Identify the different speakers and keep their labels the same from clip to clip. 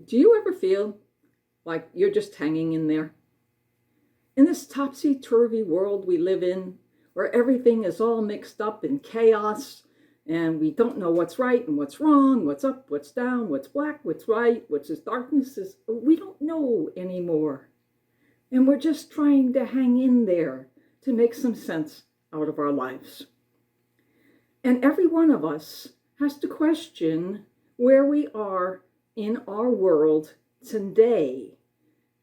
Speaker 1: Do you ever feel like you're just hanging in there? In this topsy-turvy world we live in, where everything is all mixed up in chaos, and we don't know what's right and what's wrong, what's up, what's down, what's black, what's white, what's darkness is, we don't know anymore. And we're just trying to hang in there to make some sense out of our lives. And every one of us has to question where we are in our world today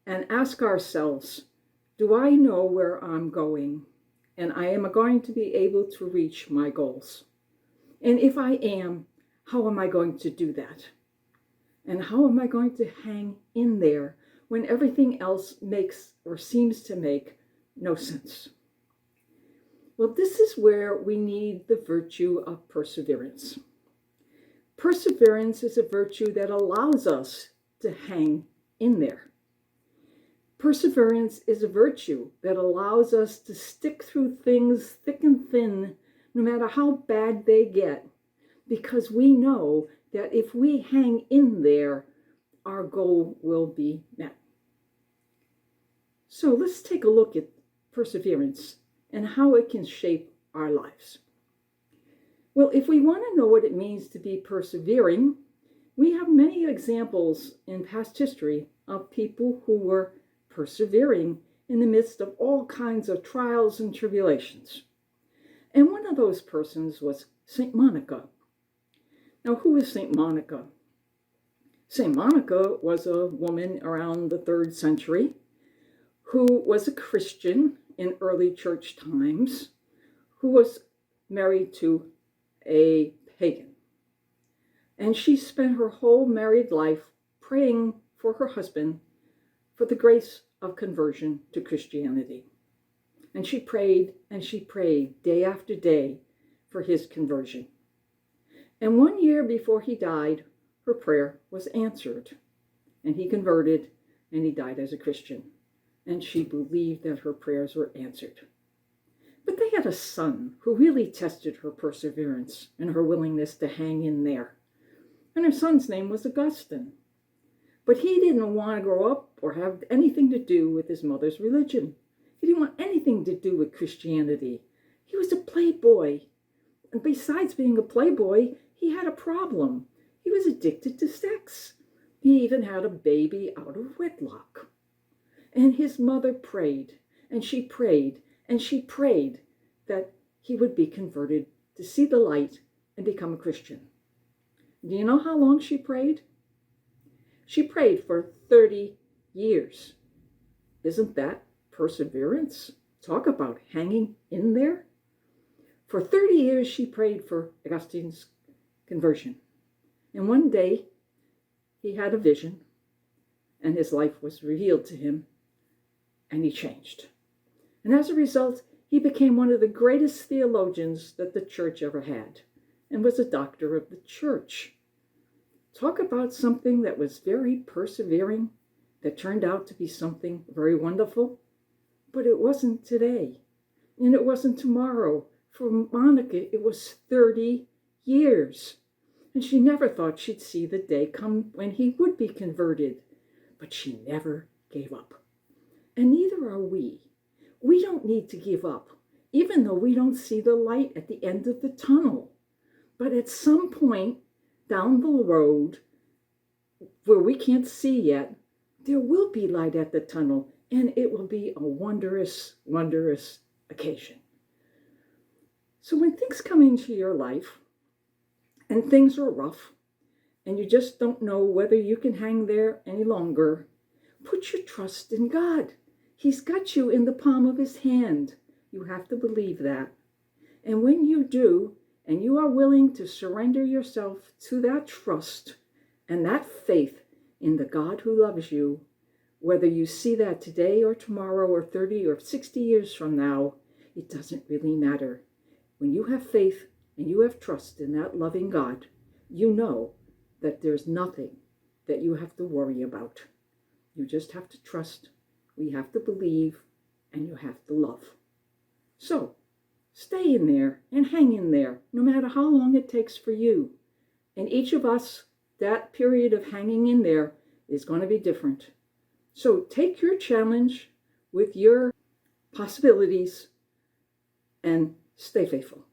Speaker 1: and ask ourselves, do I know where I'm going? And I am going to be able to reach my goals? And if I am, how am I going to do that? And how am I going to hang in there when everything else makes or seems to make no sense? Well, this is where we need the virtue of perseverance. Perseverance is a virtue that allows us to hang in there. Perseverance is a virtue that allows us to stick through things thick and thin, no matter how bad they get, because we know that if we hang in there, our goal will be met. So let's take a look at perseverance and how it can shape our lives. Well, if we want to know what it means to be persevering, we have many examples in past history of people who were persevering in the midst of all kinds of trials and tribulations. And one of those persons was St. Monica. Now, who is St. Monica? St. Monica was a woman around the 3rd century who was a Christian in early church times, who was married to a pagan. And she spent her whole married life praying for her husband for the grace of conversion to Christianity. And she prayed day after day for his conversion. And 1 year before he died, her prayer was answered. And he converted, and he died as a Christian. And she believed that her prayers were answered. But they had a son who really tested her perseverance and her willingness to hang in there. And her son's name was Augustine. But he didn't want to grow up or have anything to do with his mother's religion. He didn't want anything to do with Christianity. He was a playboy. And besides being a playboy, he had a problem. He was addicted to sex. He even had a baby out of wedlock. And his mother prayed, and she prayed, and she prayed that he would be converted to see the light and become a Christian. Do you know how long she prayed? She prayed for 30 years. Isn't that perseverance? Talk about hanging in there. For 30 years, she prayed for Augustine's conversion. And one day, he had a vision, and his life was revealed to him, and he changed. And as a result, he became one of the greatest theologians that the church ever had, and was a doctor of the church. Talk about something that was very persevering, that turned out to be something very wonderful. But it wasn't today, and it wasn't tomorrow. For Monica, it was 30 years. And she never thought she'd see the day come when he would be converted. But she never gave up. And neither are we. We don't need to give up, even though we don't see the light at the end of the tunnel. But at some point down the road, where we can't see yet, there will be light at the tunnel, and it will be a wondrous, wondrous occasion. So when things come into your life, and things are rough, and you just don't know whether you can hang there any longer, put your trust in God. He's got you in the palm of his hand. You have to believe that. And when you do, and you are willing to surrender yourself to that trust and that faith in the God who loves you, whether you see that today or tomorrow or 30 or 60 years from now, it doesn't really matter. When you have faith and you have trust in that loving God, you know that there's nothing that you have to worry about. You just have to trust, we have to believe, and you have to love. So, stay in there and hang in there, no matter how long it takes for you. And each of us, that period of hanging in there is going to be different. So take your challenge with your possibilities and stay faithful.